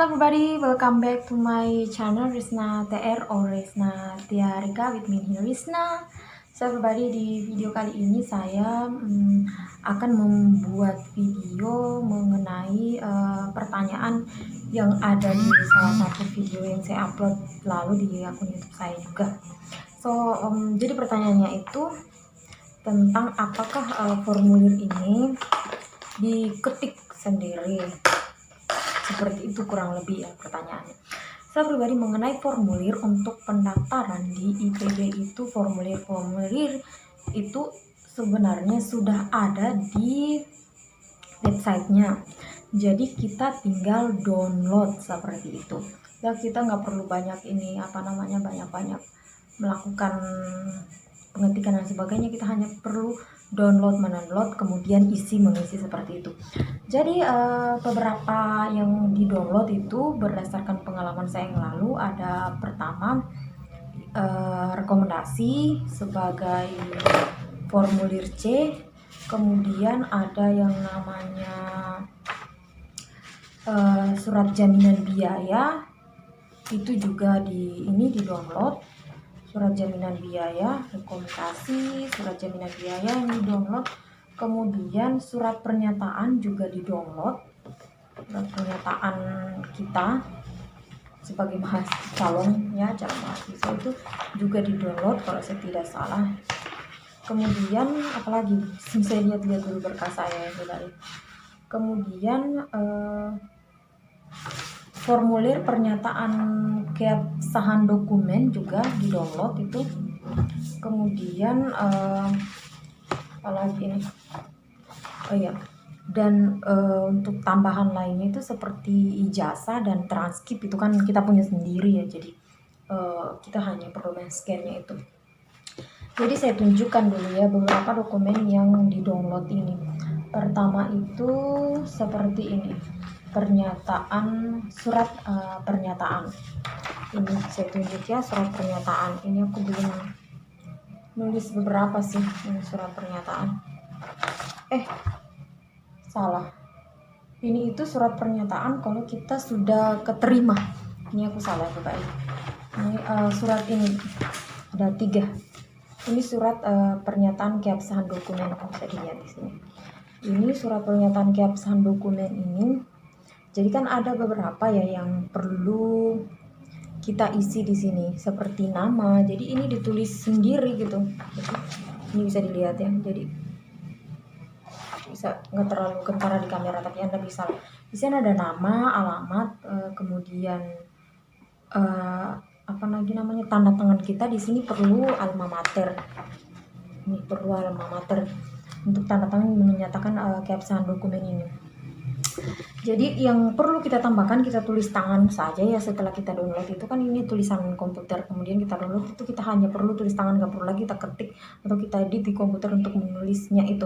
Hello everybody, welcome back to my channel Risna TR or Risna Tiarika with me here Risna. So everybody, di video kali ini saya akan membuat video mengenai pertanyaan yang ada di salah satu video yang saya upload lalu di akun YouTube saya juga. So jadi pertanyaannya itu tentang apakah formulir ini diketik sendiri. Seperti itu kurang lebih ya pertanyaannya. Saya pribadi mengenai formulir untuk pendaftaran di IPB itu, formulir itu sebenarnya sudah ada di websitenya. Jadi kita tinggal download seperti itu. Dan kita nggak perlu banyak banyak melakukan pengetikan dan sebagainya. Kita hanya perlu mendownload, kemudian mengisi seperti itu. Jadi beberapa yang di-download itu berdasarkan pengalaman saya yang lalu. Ada pertama rekomendasi sebagai formulir C, kemudian ada yang namanya surat jaminan biaya, itu juga di-download. Surat jaminan biaya, rekomendasi, surat jaminan biaya yang di-download. Kemudian surat pernyataan juga di-download. Surat pernyataan kita sebagai calon mahasiswa itu juga di-download kalau saya tidak salah. Kemudian apalagi, saya lihat dulu berkas saya ya saudara. Kemudian formulir pernyataan keabsahan dokumen juga di-download itu. Kemudian apalagi ini, dan untuk tambahan lainnya itu seperti ijazah dan transkrip, itu kan kita punya sendiri ya, jadi kita hanya perlu men-scan-nya itu. Jadi saya tunjukkan dulu ya beberapa dokumen yang di-download ini. Pertama itu seperti ini, surat pernyataan. Ini saya tunjuk ya, surat pernyataan. Ini aku belum nulis beberapa sih, ini surat pernyataan. Salah. Ini itu surat pernyataan kalau kita sudah keterima. Ini aku salah coba ya. Ini surat ini ada 3. Ini surat pernyataan keabsahan dokumen. Bisa dilihat di sini. Ini surat pernyataan keabsahan dokumen ini. Jadi kan ada beberapa ya yang perlu kita isi di sini, seperti nama. Jadi ini ditulis sendiri gitu. Jadi, ini bisa dilihat ya. Jadi bisa nggak terlalu kentara di kamera, tapi Anda bisa. Di sini ada nama, alamat, kemudian tanda tangan kita. Di sini perlu alma mater. Ini perlu alma mater untuk tanda tangan menyatakan keabsahan dokumen ini. Jadi yang perlu kita tambahkan, kita tulis tangan saja ya. Setelah kita download itu kan ini tulisan komputer, kemudian kita download itu kita hanya perlu tulis tangan, nggak perlu lagi kita ketik atau kita edit di komputer untuk menulisnya itu.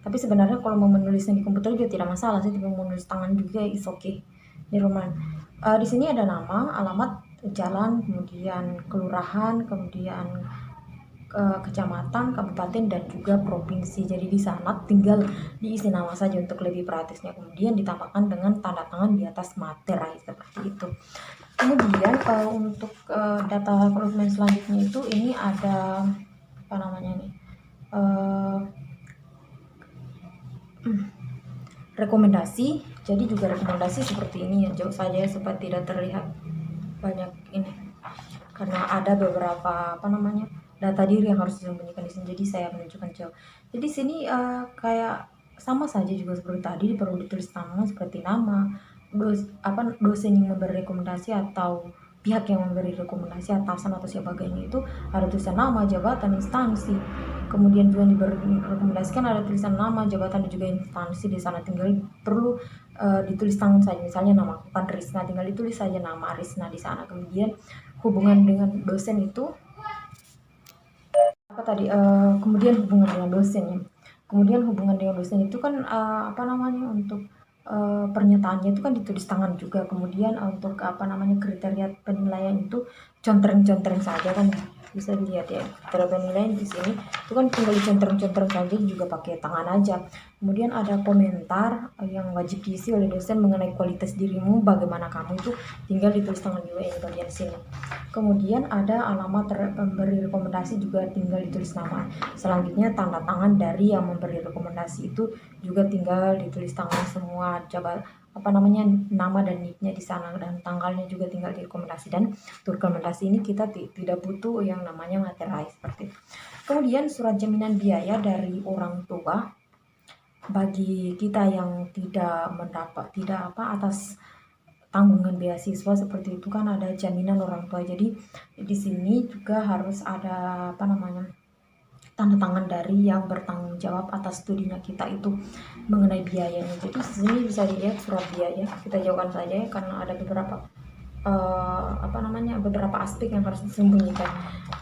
Tapi sebenarnya kalau mau menulisnya di komputer juga tidak masalah sih, tapi mau menulis tangan juga is okay. Di rumah. Di sini ada nama, alamat, jalan, kemudian kelurahan, kemudian kecamatan, kabupaten, dan juga provinsi. Jadi di sana tinggal diisi nama saja untuk lebih praktisnya. Kemudian ditambahkan dengan tanda tangan di atas materai seperti itu. Kemudian untuk data dokumen selanjutnya itu ini ada rekomendasi. Jadi juga rekomendasi seperti ini ya, jauh saja supaya tidak terlihat banyak ini, karena ada beberapa data diri yang harus disembunyikan di sini. Jadi saya menunjukkan jauh. Jadi sini kayak sama saja juga seperti tadi, perlu ditulis nama seperti nama, dosen yang memberi rekomendasi atau pihak yang memberi rekomendasi, atasan atau sebagainya, itu ada tulisan nama, jabatan, instansi. Kemudian juga direkomendasikan ada tulisan nama, jabatan, dan juga instansi. Di sana tinggal perlu ditulis tangan saja. Misalnya nama aku kan Risna, tinggal ditulis saja nama Risna di sana. Kemudian hubungan dengan dosen itu kemudian hubungan dengan dosen ya. Kemudian hubungan dengan dosen itu kan untuk pernyataannya itu kan ditulis tangan juga. Kemudian untuk kriteria penilaian itu contreng saja kan. bisa dilihat ya, keterangan penilaian di sini itu kan tinggal dicentreng-centreng saja, juga pakai tangan aja. Kemudian ada komentar yang wajib diisi oleh dosen mengenai kualitas dirimu, bagaimana kamu, itu tinggal ditulis tangan juga di bagian sini. Kemudian ada alamat pemberi rekomendasi, juga tinggal ditulis nama. Selanjutnya tanda tangan dari yang memberi rekomendasi, itu juga tinggal ditulis tangan semua, coba nama dan nicknya di sana, dan tanggalnya juga tinggal direkomendasi. Dan untuk rekomendasi ini kita tidak butuh yang namanya materai seperti itu. Kemudian surat jaminan biaya dari orang tua bagi kita yang atas tanggungan beasiswa seperti itu, kan ada jaminan orang tua. Jadi di sini juga harus ada tanda tangan dari yang bertanggung jawab atas studinya kita itu mengenai biayanya. Jadi di sini bisa dilihat surat biaya, kita jauhkan saja ya, karena ada beberapa beberapa aspek yang harus disembunyikan.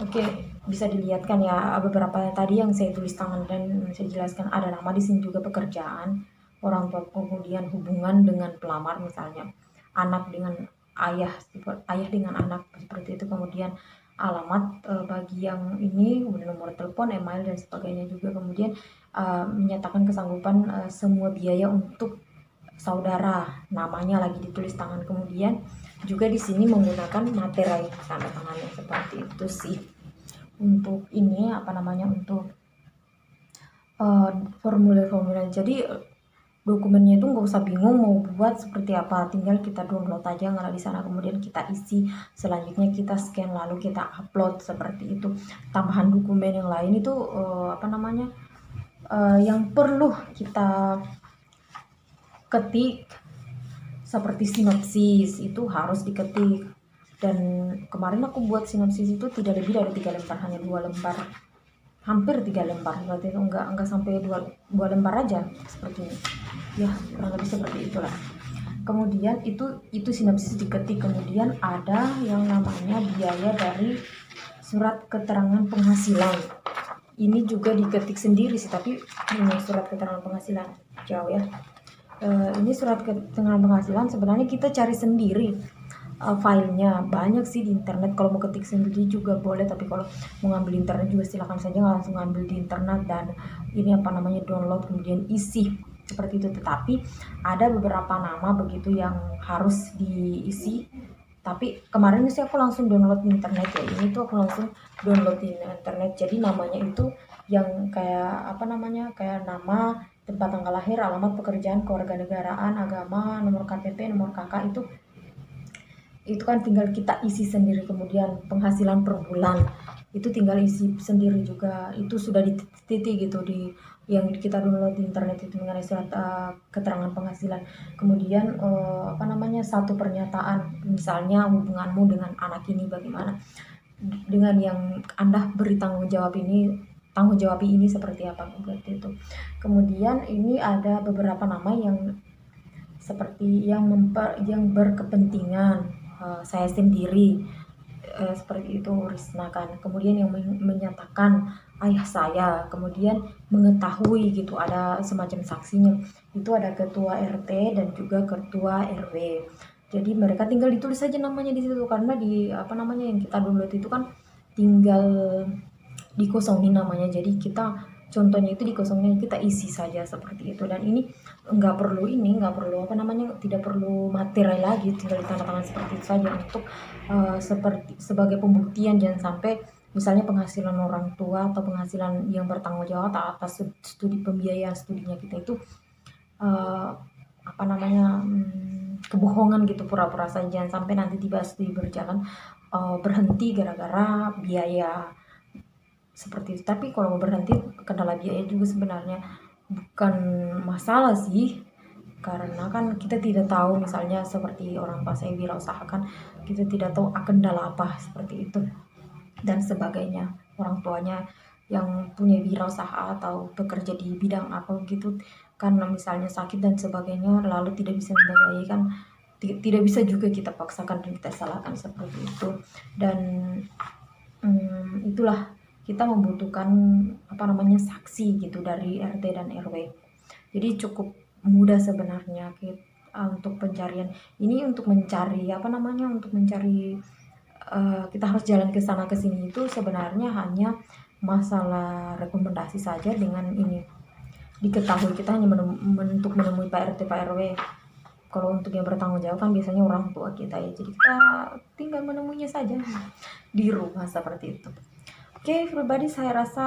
Oke, bisa dilihat kan ya, beberapa tadi yang saya tulis tangan dan saya jelaskan, ada nama di sini juga, pekerjaan orang tua, kemudian hubungan dengan pelamar, misalnya anak dengan ayah dengan anak seperti itu, kemudian alamat bagi yang ini, kemudian nomor telepon, email dan sebagainya juga. Kemudian menyatakan kesanggupan semua biaya untuk saudara, namanya lagi ditulis tangan. Kemudian juga di sini menggunakan materai tanda tangannya seperti itu sih. Untuk ini untuk formulir-formulir. Jadi dokumennya itu nggak usah bingung mau buat seperti apa, tinggal kita download aja, nggak di sana, kemudian kita isi, selanjutnya kita scan, lalu kita upload seperti itu. Tambahan dokumen yang lain itu yang perlu kita ketik seperti sinopsis, itu harus diketik. Dan kemarin aku buat sinopsis itu tidak lebih dari 3 lembar, hanya 2 lembar, hampir 3 lembar, berarti enggak sampai 2 lembar aja seperti ini ya, kurang lebih seperti itulah. Kemudian itu sinopsis diketik. Kemudian ada yang namanya biaya dari surat keterangan penghasilan, ini juga diketik sendiri sih, tapi ini surat keterangan penghasilan jauh ya. Ini surat keterangan penghasilan sebenarnya kita cari sendiri filenya, banyak sih di internet. Kalau mau ketik sendiri juga boleh, tapi kalau mau ngambil internet juga silakan saja, langsung ngambil di internet dan ini download kemudian isi seperti itu. Tetapi ada beberapa nama begitu yang harus diisi, tapi kemarin sih aku langsung download di internet ya, ini tuh aku langsung download di internet. Jadi namanya itu yang kayak kayak nama, tempat tanggal lahir, alamat, pekerjaan, kewarganegaraan, agama, nomor KTP, nomor KK, itu kan tinggal kita isi sendiri. Kemudian penghasilan per bulan itu tinggal isi sendiri juga, itu sudah dititik gitu di yang kita download di internet itu mengenai surat keterangan penghasilan. Kemudian satu pernyataan, misalnya hubunganmu dengan anak ini bagaimana, dengan yang Anda beri tanggung jawab ini seperti apa, seperti itu. Kemudian ini ada beberapa nama yang seperti yang berkepentingan, saya sendiri, seperti itu, Risna kan. Kemudian yang menyatakan ayah saya, kemudian mengetahui gitu, ada semacam saksinya, itu ada ketua RT dan juga ketua RW. Jadi mereka tinggal ditulis saja namanya di situ, karena di yang kita download itu kan tinggal dikosongin namanya. Jadi kita contohnya itu dikosongin, kita isi saja seperti itu. Dan ini nggak perlu tidak perlu materai lagi, tinggal ditandatangan seperti itu saja untuk sebagai pembuktian. Jangan sampai misalnya penghasilan orang tua atau penghasilan yang bertanggung jawab atas studi, pembiayaan studinya kita itu kebohongan gitu, pura-pura saja. Jangan sampai nanti tiba studi berjalan berhenti gara-gara biaya seperti itu. Tapi kalau mau berhenti kendala biaya juga sebenarnya bukan masalah sih, karena kan kita tidak tahu, misalnya seperti orang tua saya wirausaha kan, kita tidak tahu kendala apa seperti itu dan sebagainya. Orang tuanya yang punya wirausaha atau bekerja di bidang apa gitu, karena misalnya sakit dan sebagainya, lalu tidak bisa membiayai kan, tidak bisa juga kita paksakan dan kita salahkan seperti itu. Dan itulah, kita membutuhkan saksi gitu dari RT dan RW. Jadi cukup mudah sebenarnya untuk pencarian ini, untuk mencari kita harus jalan ke sana ke sini itu sebenarnya hanya masalah rekomendasi saja. Dengan ini diketahui kita hanya untuk menemui Pak RT Pak RW. Kalau untuk yang bertanggung jawab kan biasanya orang tua kita ya, jadi kita tinggal menemuinya saja di rumah seperti itu. Oke, everybody, saya rasa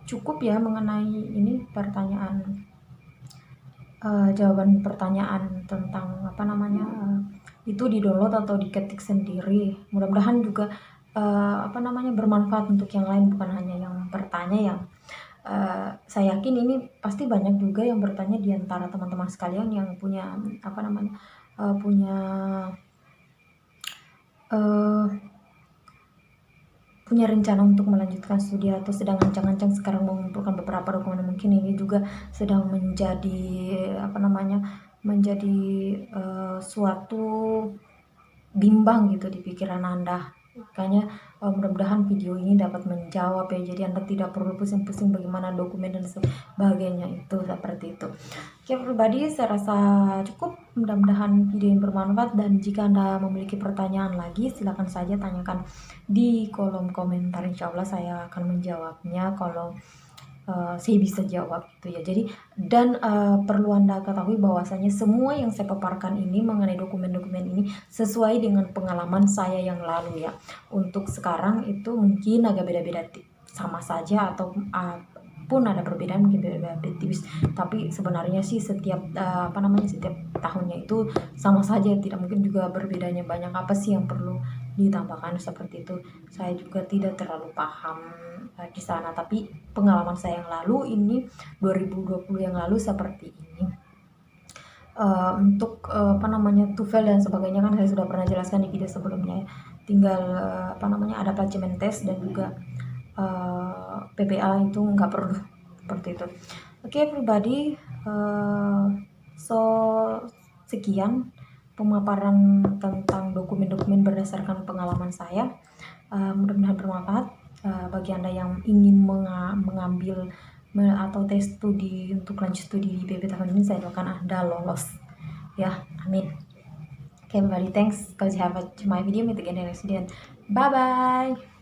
cukup ya mengenai ini pertanyaan, jawaban pertanyaan tentang apa namanya, itu di-download atau diketik sendiri. Mudah-mudahan juga apa namanya, bermanfaat untuk yang lain, bukan hanya yang bertanya. Yang saya yakin ini pasti banyak juga yang bertanya di antara teman-teman sekalian yang punya apa namanya, punya rencana untuk melanjutkan studi atau sedang ancang-ancang sekarang mengumpulkan beberapa dokumen. Mungkin ini juga sedang menjadi apa namanya, menjadi suatu bimbang gitu di pikiran Anda. Makanya mudah-mudahan video ini dapat menjawab ya, jadi Anda tidak perlu pusing-pusing bagaimana dokumen dan sebagainya itu, seperti itu. Oke everybody, saya rasa cukup. Mudah-mudahan video ini bermanfaat, dan jika Anda memiliki pertanyaan lagi silakan saja tanyakan di kolom komentar. Insya Allah saya akan menjawabnya kalau saya bisa jawab gitu ya. Jadi dan perlu Anda ketahui bahwasanya semua yang saya paparkan ini mengenai dokumen-dokumen ini sesuai dengan pengalaman saya yang lalu ya. Untuk sekarang itu mungkin agak beda-beda, sama saja atau pun ada perbedaan, mungkin beda-beda tipis, tapi sebenarnya sih setiap apa namanya, setiap tahunnya itu sama saja, tidak mungkin juga berbedanya banyak. Apa sih yang perlu ditambahkan seperti itu, saya juga tidak terlalu paham di sana, tapi pengalaman saya yang lalu ini 2020 yang lalu seperti ini. Untuk apa namanya, TOEFL dan sebagainya kan saya sudah pernah jelaskan di video sebelumnya ya. Tinggal apa namanya, ada pelajaran tes dan juga PPA itu nggak perlu seperti itu. Oke everybody, so sekian pemaparan tentang dokumen-dokumen berdasarkan pengalaman saya. Mudah-mudahan bermanfaat bagi Anda yang ingin mengambil atau tes studi untuk lanjut studi di IPB tahun ini. Saya doakan Anda lolos ya, amin. Okay everybody, thanks because you have watched my video. Meet again in the next video. Bye bye.